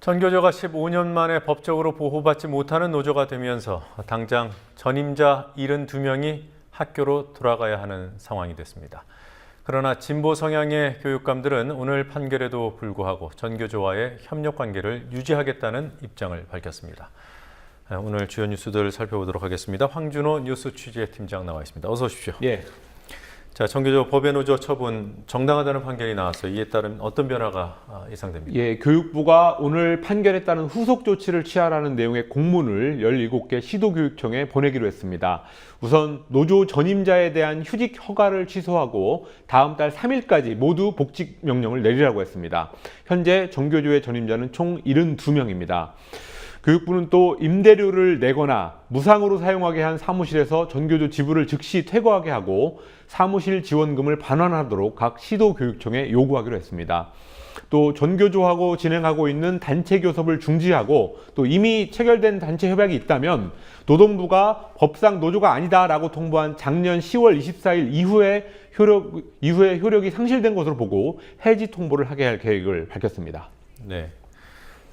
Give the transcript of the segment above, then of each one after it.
전교조가 15년 만에 법적으로 보호받지 못하는 노조가 되면서 당장 전임자 72명이 학교로 돌아가야 하는 상황이 됐습니다. 그러나 진보 성향의 교육감들은 오늘 판결에도 불구하고 전교조와의 협력 관계를 유지하겠다는 입장을 밝혔습니다. 오늘 주요 뉴스들 살펴보도록 하겠습니다. 황준호 뉴스 취재팀장 나와 있습니다. 어서 오십시오. 예. 자, 전교조 법외노조 처분 정당하다는 판결이 나왔어요. 이에 따른 어떤 변화가 예상됩니까? 예, 교육부가 오늘 판결에 따른 후속 조치를 취하라는 내용의 공문을 17개 시도교육청에 보내기로 했습니다. 우선 노조 전임자에 대한 휴직 허가를 취소하고 다음 달 3일까지 모두 복직 명령을 내리라고 했습니다. 현재 전교조의 전임자는 총 72명입니다. 교육부는 또 임대료를 내거나 무상으로 사용하게 한 사무실에서 전교조 지부를 즉시 퇴거하게 하고 사무실 지원금을 반환하도록 각 시도교육청에 요구하기로 했습니다. 또 전교조하고 진행하고 있는 단체 교섭을 중지하고 또 이미 체결된 단체 협약이 있다면 노동부가 법상 노조가 아니다라고 통보한 작년 10월 24일 이후에 효력이 상실된 것으로 보고 해지 통보를 하게 할 계획을 밝혔습니다. 네.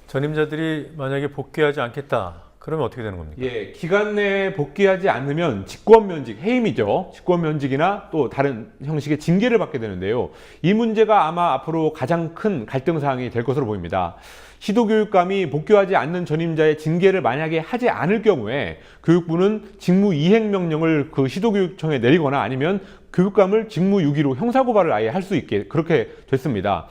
전임자들이 만약에 복귀하지 않겠다, 그러면 어떻게 되는 겁니까? 예, 기간 내에 복귀하지 않으면 직권면직, 해임이죠. 직권면직이나 또 다른 형식의 징계를 받게 되는데요. 이 문제가 아마 앞으로 가장 큰 갈등 사항이 될 것으로 보입니다. 시도교육감이 복귀하지 않는 전임자의 징계를 만약에 하지 않을 경우에 교육부는 직무이행명령을 그 시도교육청에 내리거나 아니면 교육감을 직무유기로 형사고발을 아예 할 수 있게 그렇게 됐습니다.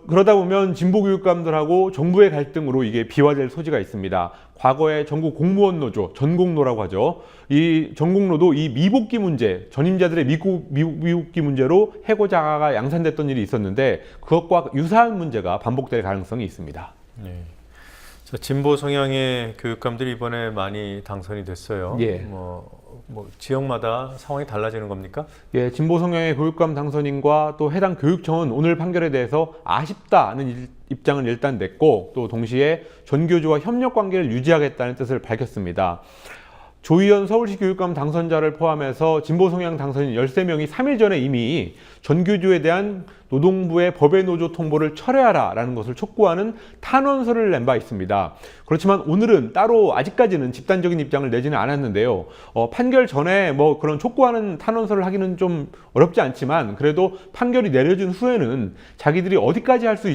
그러다 보면 진보교육감들하고 정부의 갈등으로 이게 비화될 소지가 있습니다. 과거에 전국 공무원 노조, 전공노라고 하죠. 이 전공노도 이 미복귀 문제, 전임자들의 미복귀 문제로 해고자가 양산됐던 일이 있었는데 그것과 유사한 문제가 반복될 가능성이 있습니다. 네. 자, 진보 성향의 교육감들이 이번에 많이 당선이 됐어요. 예. 뭐 지역마다 상황이 달라지는 겁니까? 예, 진보 성향의 교육감 당선인과 또 해당 교육청은 오늘 판결에 대해서 아쉽다는 입장을 일단 냈고 또 동시에 전교조와 협력 관계를 유지하겠다는 뜻을 밝혔습니다. 조희연 서울시 교육감 당선자를 포함해서 진보 성향 당선인 13명이 3일 전에 이미 전교조에 대한 노동부의 법외노조 통보를 철회하라라는 것을 촉구하는 탄원서를 낸 바 있습니다. 그렇지만 오늘은 따로 아직까지는 집단적인 입장을 내지는 않았는데요. 판결 전에 뭐 그런 촉구하는 탄원서를 하기는 좀 어렵지 않지만 그래도 판결이 내려진 후에는 자기들이 어디까지 할 수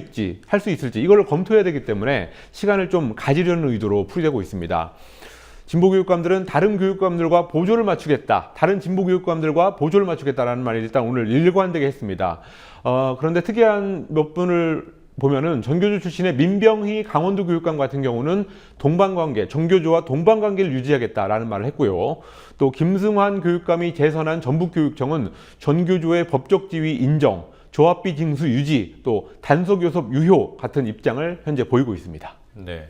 있을지 이걸 검토해야 되기 때문에 시간을 좀 가지려는 의도로 풀이되고 있습니다. 진보교육감들은 다른 교육감들과 보조를 맞추겠다. 다른 진보교육감들과 보조를 맞추겠다라는 말이 일단 오늘 일관되게 했습니다. 그런데 특이한 몇 분을 보면은 전교조 출신의 민병희 강원도 교육감 같은 경우는 동반관계, 전교조와 동반관계를 유지하겠다라는 말을 했고요. 또 김승환 교육감이 재선한 전북교육청은 전교조의 법적 지위 인정, 조합비 징수 유지, 또 단속교섭 유효 같은 입장을 현재 보이고 있습니다. 네.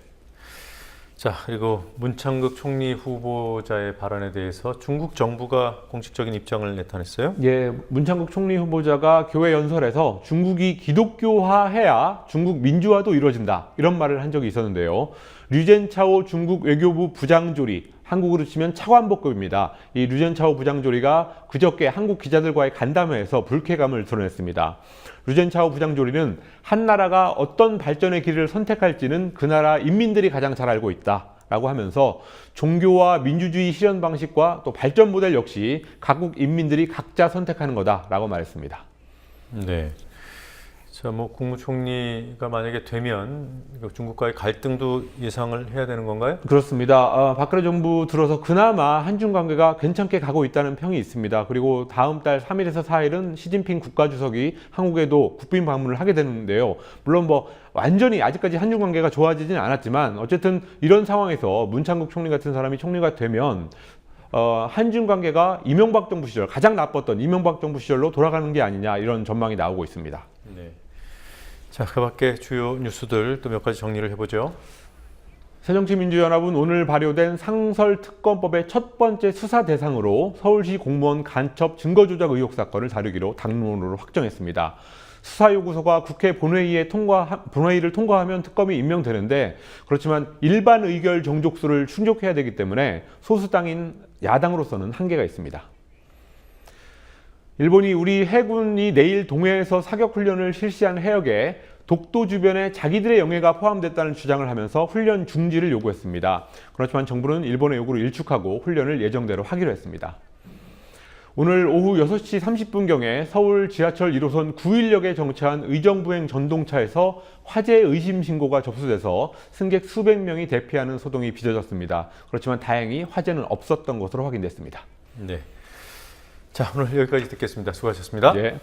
자, 그리고 문창극 총리 후보자의 발언에 대해서 중국 정부가 공식적인 입장을 나타냈어요? 예, 문창극 총리 후보자가 교회 연설에서 중국이 기독교화해야 중국 민주화도 이루어진다 이런 말을 한 적이 있었는데요. 류젠차오 중국 외교부 부장조리, 한국으로 치면 차관복급입니다. 이 류젠차오 부장조리가 그저께 한국 기자들과의 간담회에서 불쾌감을 드러냈습니다. 류젠차오 부장조리는 한 나라가 어떤 발전의 길을 선택할지는 그 나라 인민들이 가장 잘 알고 있다라고 하면서 종교와 민주주의 실현 방식과 또 발전 모델 역시 각국 인민들이 각자 선택하는 거다라고 말했습니다. 네. 자, 뭐 국무총리가 만약에 되면 중국과의 갈등도 예상을 해야 되는 건가요? 그렇습니다. 박근혜 정부 들어서 그나마 한중 관계가 괜찮게 가고 있다는 평이 있습니다. 그리고 다음 달 3일에서 4일은 시진핑 국가주석이 한국에도 국빈 방문을 하게 되는데요. 물론 뭐 완전히 아직까지 한중 관계가 좋아지진 않았지만 어쨌든 이런 상황에서 문창국 총리 같은 사람이 총리가 되면 한중 관계가 이명박 정부 시절 가장 나빴던 이명박 정부 시절로 돌아가는 게 아니냐 이런 전망이 나오고 있습니다. 네. 자, 그 밖에 주요 뉴스들 또 몇 가지 정리를 해보죠. 새정치민주연합은 오늘 발효된 상설특검법의 첫 번째 수사 대상으로 서울시 공무원 간첩 증거조작 의혹 사건을 다루기로 당론으로 확정했습니다. 수사 요구서가 국회 본회의를 통과하면 특검이 임명되는데 그렇지만 일반 의결 정족수를 충족해야 되기 때문에 소수당인 야당으로서는 한계가 있습니다. 일본이 우리 해군이 내일 동해에서 사격훈련을 실시한 해역에 독도 주변에 자기들의 영해가 포함됐다는 주장을 하면서 훈련 중지를 요구했습니다. 그렇지만 정부는 일본의 요구를 일축하고 훈련을 예정대로 하기로 했습니다. 오늘 오후 6시 30분경에 서울 지하철 1호선 9일역에 정차한 의정부행 전동차에서 화재 의심 신고가 접수돼서 승객 수백 명이 대피하는 소동이 빚어졌습니다. 그렇지만 다행히 화재는 없었던 것으로 확인됐습니다. 네. 자, 오늘 여기까지 듣겠습니다. 수고하셨습니다. 네.